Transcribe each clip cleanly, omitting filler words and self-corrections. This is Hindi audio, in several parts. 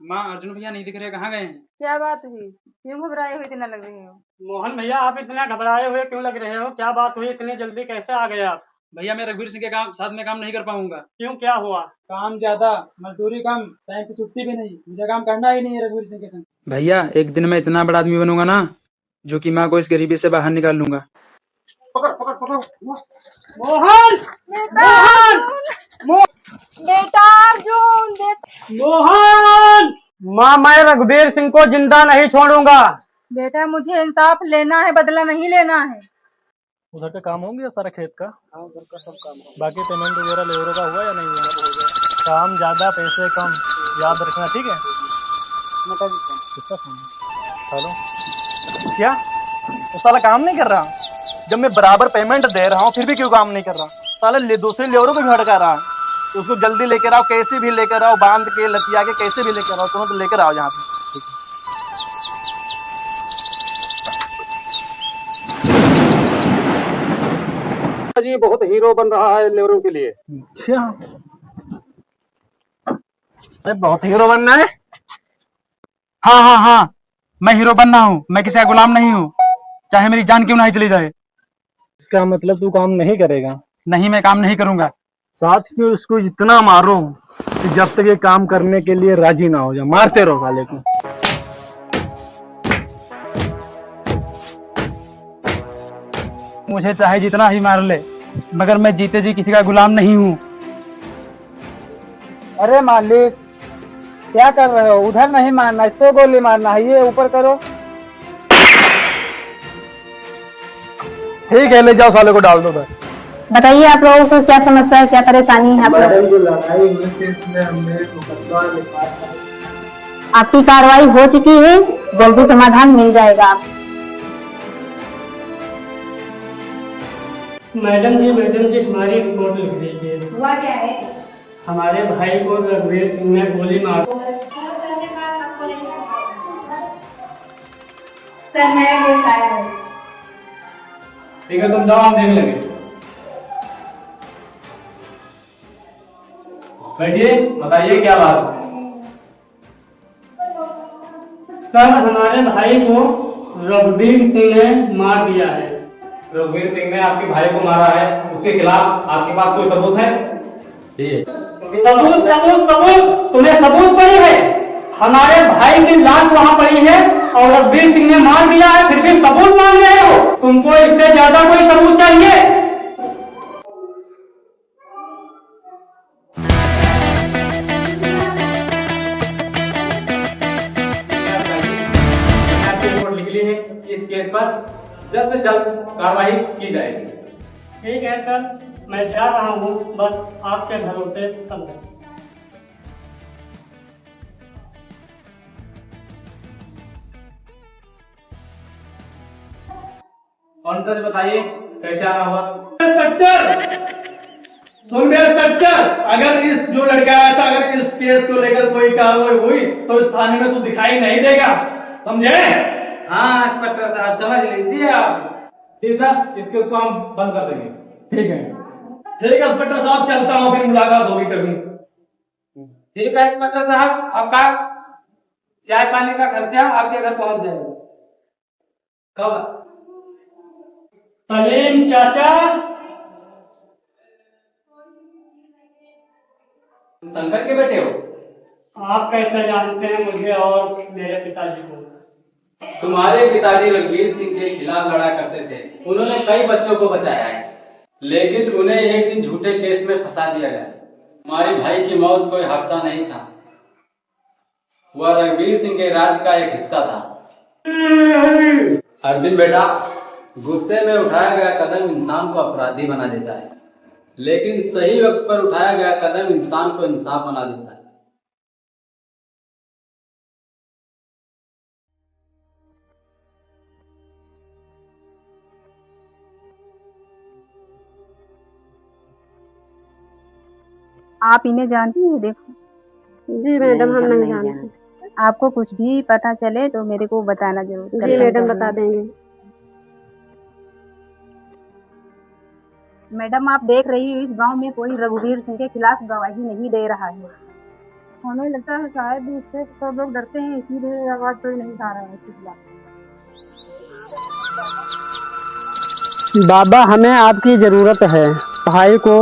माँ, अर्जुन भैया नहीं दिख रहे, कहाँ गए हैं? क्या बात हुई? क्यों घबराए हुए इतना लग रही हो? मोहन भैया, आप इतना घबराए हुए क्यों लग रहे हो? क्या बात हुई? इतनी जल्दी कैसे आ गए आप? भैया, मैं रघुवीर सिंह के साथ में काम नहीं कर पाऊंगा। क्यों, क्या हुआ? काम ज्यादा, मजदूरी कम, टाइम से छुट्टी भी नहीं, मुझे काम करना ही नहीं है रघुवीर सिंह के संग। भैया, एक दिन मैं इतना बड़ा आदमी बनूंगा ना, जो कि माँ को इस गरीबी से बाहर निकाल लूंगा। पकड़ पकड़ पकड़। मोहन! बेटा अर्जुन, मोहन! माँ, मैं रघुवीर सिंह को जिंदा नहीं छोड़ूंगा। बेटा मुझे इंसाफ लेना है, बदला नहीं लेना है। उधर का काम हो गया सारा खेत का? हाँ, उधर का सब काम हो। बाकी पेमेंट वगैरह लेबरों का हुआ या नहीं हुआ? हो गया। काम ज्यादा पैसे कम, याद रखना, ठीक है? किसका फोन है? हेलो, क्या वो साला काम नहीं कर रहा? जब मैं बराबर पेमेंट दे रहा हूँ फिर भी क्यों काम नहीं कर रहा? साला दूसरे लेबरों को भी भड़का रहा है। तो उसको जल्दी लेकर आओ, कैसे भी लेकर आओ, बांध के लतिया के कैसे भी लेकर आओ, तुरंत लेकर आओ यहाँ पे। जी बहुत हीरो बन रहा है लेबरों के लिए। अच्छा, अरे बहुत हीरो बनना है? हाँ हाँ हाँ, मैं हीरो बन रहा हूँ, मैं किसी का गुलाम नहीं हूँ, चाहे मेरी जान क्यों नहीं चली जाए। इसका मतलब तू काम नहीं करेगा? नहीं, मैं काम नहीं करूंगा। साथ में उसको इतना मारो कि जब तक ये काम करने के लिए राजी ना हो जाए, मारते रहो साले को। मुझे चाहे जितना ही मार ले, मगर मैं जीते जी किसी का गुलाम नहीं हूँ। अरे मालिक, क्या कर रहे हो? उधर नहीं मारना, इसको गोली मारना है, ये ऊपर करो। ठीक है, ले जाओ साले को, डाल दो उधर। बताइए आप लोगों को क्या समस्या है, क्या परेशानी है आप लोग? आपकी कार्रवाई हो चुकी है, जल्दी समाधान मिल जाएगा। आप मैडम जी हमारी रिपोर्ट लिख दीजिए। हुआ क्या है? हमारे भाई को रघुवीर सिंह ने गोली मार। सर नया केस आया है। ठीक है, तुम जाओ, हम देख लेंगे। बैठिए, बताइए क्या बात है। सर, हमारे भाई को रघुवीर सिंह ने मार दिया है। रघुवीर सिंह ने आपके भाई को मारा है, उसके खिलाफ आपके पास कोई सबूत है? सबूत सबूत सबूत, तुम्हें सबूत पड़ी है? हमारे भाई की लाश वहाँ पड़ी है और रघुवीर सिंह ने मार दिया है, फिर भी सबूत मांग रहे हो? तुमको इससे ज्यादा कोई सबूत चाहिए? रिपोर्ट लिख ली है, इस केस पर जल्द से जल्द कार्रवाई की जाएगी। ठीक है सर, मैं जा रहा हूँ, बस आपके भरोसे सब है। और बताइए कैसे आना हुआ? सुन मेरे सच्चर, अगर इस जो लड़का आया था, अगर इस केस को लेकर कोई कार्रवाई हुई तो इस थाने में तू दिखाई नहीं देगा, समझे? हाँ इंस्पेक्टर साहब, समझ लीजिए आप। ठीक है, इसको हम बंद कर देंगे। ठीक है इंस्पेक्टर साहब, चलता हूँ, फिर मुलाकात होगी कभी। ठीक है इंस्पेक्टर साहब, आपका चाय पानी का खर्चा आपके घर पहुंच जाएगा। कब? सलीम चाचा, शंकर के बेटे हो? आप कैसे जानते हैं मुझे और मेरे पिताजी को? तुम्हारे पिताजी रघुवीर सिंह के खिलाफ लड़ा करते थे, उन्होंने कई बच्चों को बचाया है, लेकिन उन्हें एक दिन झूठे केस में फंसा दिया गया। हमारे भाई की मौत कोई हादसा नहीं था, वह रघुवीर सिंह के राज का एक हिस्सा था। अर्जुन बेटा, गुस्से में उठाया गया कदम इंसान को अपराधी बना देता है, लेकिन सही वक्त पर उठाया गया कदम इंसान को इंसाफ बना देता है। आप इन्हें जानती हो? देखो। जी मैडम, हम नहीं जानते। आपको कुछ भी पता चले तो मेरे को बताना जरूर। जी मैडम, बता देंगे। मैडम, आप देख रही हो इस गांव में कोई रघुवीर सिंह के खिलाफ गवाही नहीं दे रहा है। हमें लगता है शायद इससे सब लोग डरते हैं, इसीलिए आवाज कोई नहीं उठा रहा है इसके खिलाफ। बाबा हमें आपकी जरूरत है। भाई को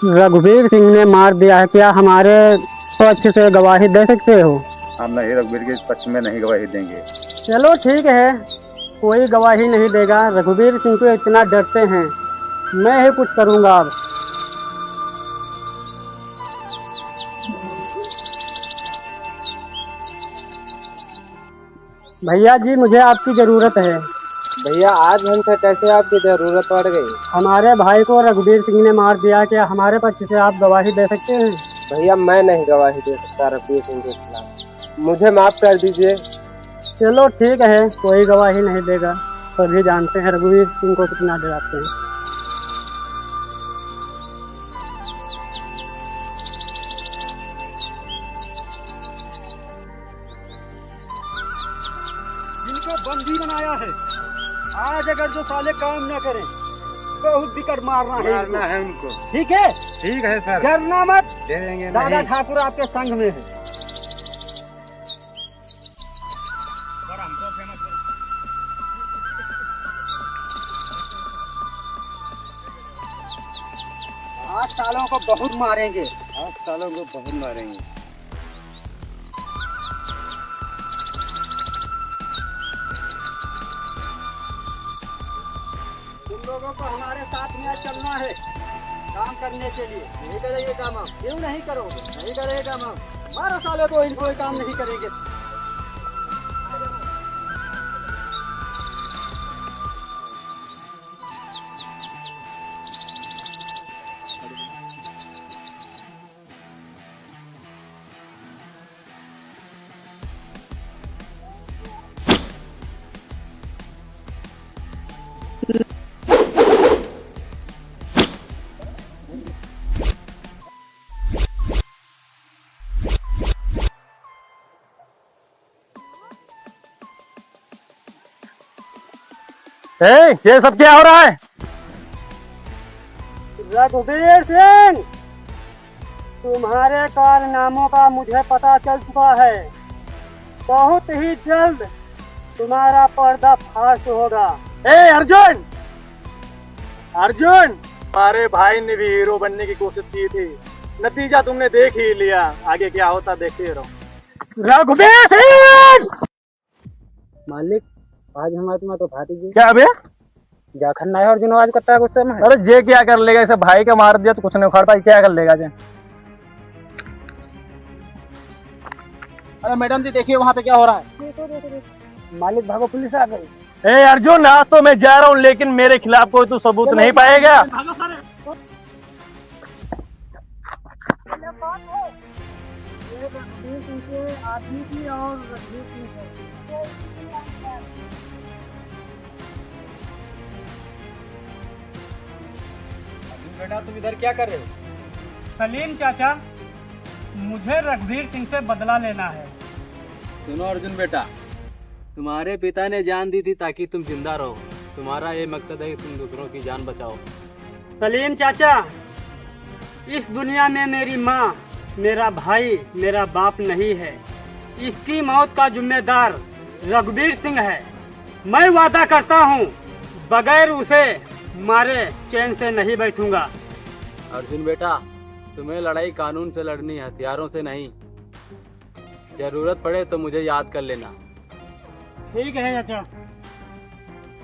रघुवीर सिंह ने मार दिया है, क्या हमारे पक्ष से गवाही दे सकते हो? हम नहीं रघुवीर के पक्ष में नहीं गवाही देंगे। चलो ठीक है, कोई गवाही नहीं देगा। रघुवीर सिंह को इतना डरते हैं, मैं ही कुछ करूंगा अब। भैया जी मुझे आपकी जरूरत है। भैया आज हमसे कैसे आपकी जरूरत पड़ गई? हमारे भाई को रघुवीर सिंह ने मार दिया, क्या हमारे पक्ष से आप गवाही दे सकते हैं? भैया मैं नहीं गवाही दे सकता रघुवीर सिंह के खिलाफ, मुझे माफ कर दीजिए। चलो ठीक है, कोई गवाही नहीं देगा। सभी जानते हैं रघुवीर सिंह को कितना डराते हैं। जिनको बंदी बनाया है, आज अगर जो साले काम न करें बहुत बिकट मारना है उनको। ठीक है? ठीक है सर, डरना मत, दे देंगे। दादा ठाकुर आपके संग में है। आज सालों को बहुत मारेंगे, आज सालों को बहुत मारेंगे। तुम लोगों को हमारे साथ में चलना है काम करने के लिए। नहीं करेंगे काम आप? क्यों नहीं करोगे? नहीं करेंगे काम आप? मारो सालों को, इनको काम नहीं करेंगे। ये सब क्या हो रहा है? रघुवीर सिंह, तुम्हारे कारनामों का मुझे पता चल चुका है। बहुत ही जल्द तुम्हारा पर्दाफाश होगा। अर्जुन, अर्जुन, हमारे भाई ने भी हीरो बनने की कोशिश की थी, नतीजा तुमने देख ही लिया। आगे क्या होता देखते रहो। रघुवीर सिंह! मालिक आज हमारे तुम्हें तो उठा दीजिए। क्या बे? क्या खन्ना है अर्जुन आज करता है गुस्से में? अरे जे क्या कर लेगा, इसे भाई का मार दिया तो कुछ नहीं उखाड़ पाई, क्या कर लेगा जे? अरे मैडम जी देखिए वहाँ पे क्या हो रहा है। मालिक भागो, पुलिस आ गई। अर्जुन, आज तो मैं जा रहा हूँ, लेकिन मेरे खिलाफ कोई तो सबूत नहीं पाएगा। आदमी की और रघुवीर सिंह है। बेटा तुम इधर क्या कर रहे हो? सलीम चाचा, मुझे रघुवीर सिंह से बदला लेना है। सुनो अर्जुन बेटा, तुम्हारे पिता ने जान दी थी ताकि तुम जिंदा रहो। तुम्हारा ये मकसद है कि तुम दूसरों की जान बचाओ। सलीम चाचा, इस दुनिया में मेरी माँ, मेरा भाई, मेरा बाप नहीं है। इसकी मौत का जिम्मेदार रघुवीर सिंह है। मैं वादा करता हूँ बगैर उसे मारे चैन से नहीं बैठूंगा। अर्जुन बेटा, तुम्हें लड़ाई कानून से लड़नी है, हथियारों से नहीं। जरूरत पड़े तो मुझे याद कर लेना। ठीक है चाचा।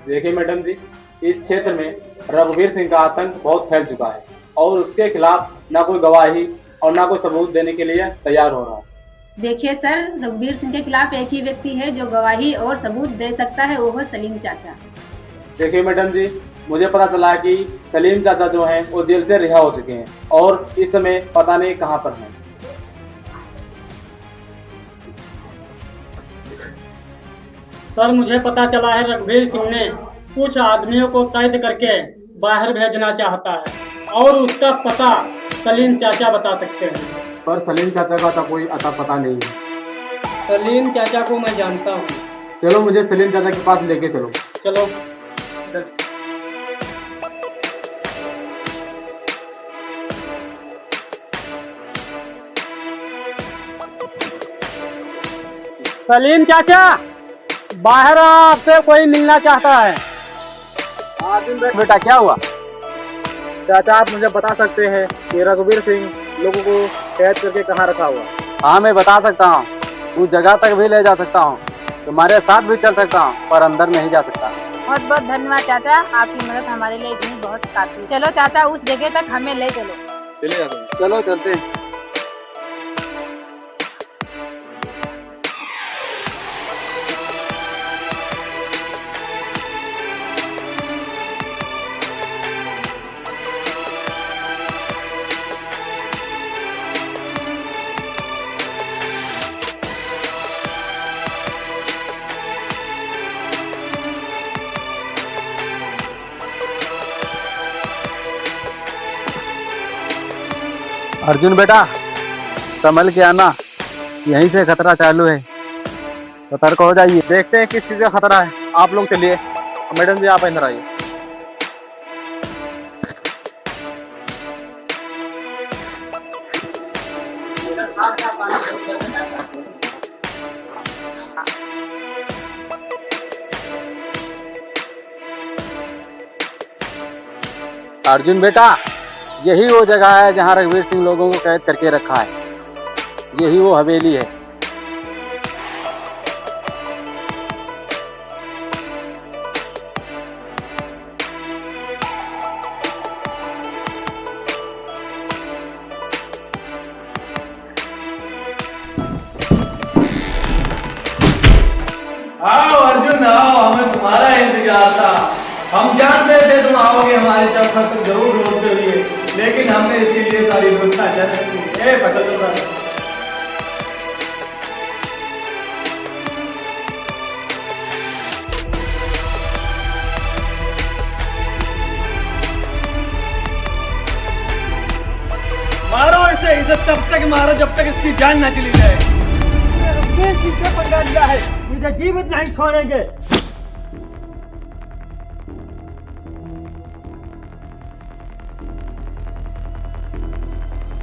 देखिए मैडम जी, इस क्षेत्र में रघुवीर सिंह का आतंक बहुत फैल चुका है और उसके खिलाफ ना कोई गवाही और ना कोई सबूत देने के लिए तैयार हो रहा है। देखिए सर, रघुवीर सिंह के खिलाफ एक ही व्यक्ति है जो गवाही और सबूत दे सकता है, वो है सलीम चाचा। देखिए मैडम जी, मुझे पता चला कि सलीम चाचा जो हैं वो जेल से रिहा हो चुके हैं और इस समय पता नहीं कहां पर हैं। सर मुझे पता चला है रघुवीर सिंह ने कुछ आदमियों को कैद करके बाहर भेजना चाहता है और उसका पता सलीम चाचा बता सकते हैं। पर सलीम चाचा का तो कोई अता पता नहीं है। सलीम चाचा को मैं जानता हूँ। चलो मुझे सलीम चाचा के पास लेके चलो। चलो। सलीम चाचा, बाहर आपसे कोई मिलना चाहता है। बेटा क्या हुआ? चाचा आप मुझे बता सकते हैं कि रघुवीर सिंह लोगों को कैद करके कहाँ रखा हुआ? हाँ मैं बता सकता हूँ, उस जगह तक भी ले जा सकता हूँ, तुम्हारे साथ भी चल सकता हूँ, पर अंदर नहीं जा सकता। बहुत बहुत धन्यवाद चाचा, आपकी मदद हमारे लिए इतनी बहुत काफी है। चलो चाचा उस जगह तक हमें ले चलो। चले जाते हैं। चलो चलते हैं। अर्जुन बेटा, संभल के आना, यहीं से खतरा चालू है, सतर्क हो जाइए। देखते हैं किस चीज का खतरा है। आप लोग चलिए। मैडम जी आप अंदर आइए। अर्जुन बेटा, यही वो जगह है जहाँ रघुवीर सिंह लोगों को कैद करके रखा है, यही वो हवेली है। आओ अर्जुन आओ, हमें तुम्हारा इंतजार था। हम जानते थे तुम आओगे हमारे चक्कर तो जरूर रोकते हुए, लेकिन हमने इसीलिए सारी व्यवस्था कर रखी है। पकड़ लो सर। मारो इसे, इसे तब तक मारो जब तक इसकी जान न चली जाए। पंगा लिया है, मुझे जीवित नहीं छोड़ेंगे।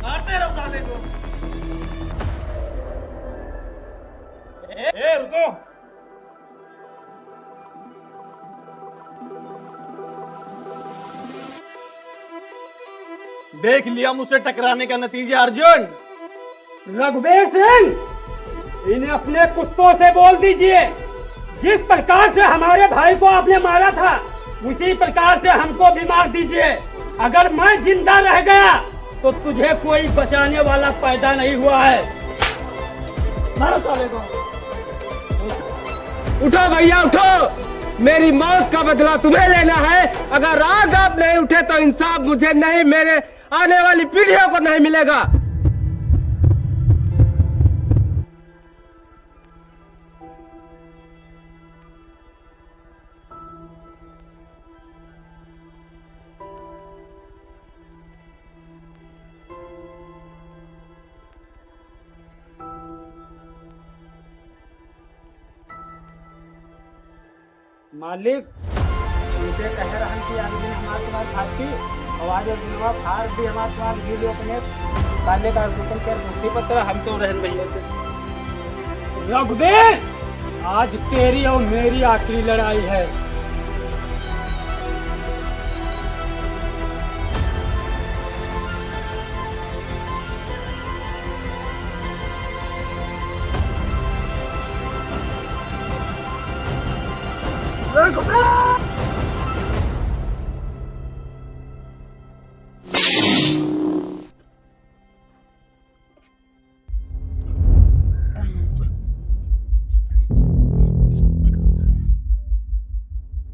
मारते रहो साले को। रुको। देख लिया मुझसे टकराने का नतीजा अर्जुन। रघुवीर सिंह, इन्हें अपने कुत्तों से बोल दीजिए, जिस प्रकार से हमारे भाई को आपने मारा था उसी प्रकार से हमको भी मार दीजिए। अगर मैं जिंदा रह गया तो तुझे कोई बचाने वाला पैदा नहीं हुआ है। मारो साले को। उठो भैया उठो, मेरी मौत का बदला तुम्हें लेना है। अगर आज आप नहीं उठे तो इंसाफ मुझे नहीं, मेरे आने वाली पीढ़ियों को नहीं मिलेगा। मालिक, मुझे कह रहा कि आज दिन हमारे पास खाती आवाज और दिलवा फार भी हमारे पास वीडियो अपने काले का हुक्म कर मुक्ति पत्र हम तो रहन भैया से। रघुवीर, आज तेरी और मेरी आखिरी लड़ाई है।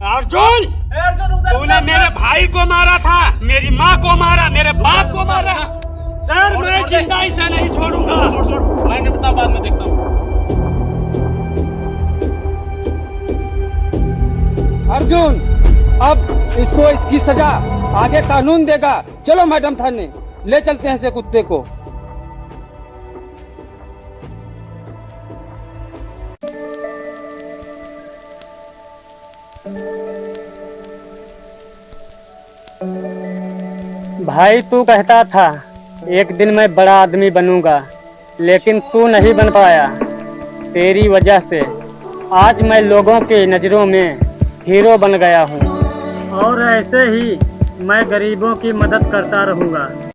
अर्जुन, तूने मेरे भाई को मारा था, मेरी माँ को मारा, मेरे बाप को मारा। सर मैं जिंदा इसे नहीं छोड़ूंगा। मैंने बता, बाद में देखता हूँ। अर्जुन, अब इसको इसकी सजा आगे कानून देगा। चलो मैडम थाने ले चलते हैं इसे कुत्ते को। भाई तू कहता था एक दिन मैं बड़ा आदमी बनूंगा, लेकिन तू नहीं बन पाया। तेरी वजह से आज मैं लोगों के नज़रों में हीरो बन गया हूँ और ऐसे ही मैं गरीबों की मदद करता रहूँगा।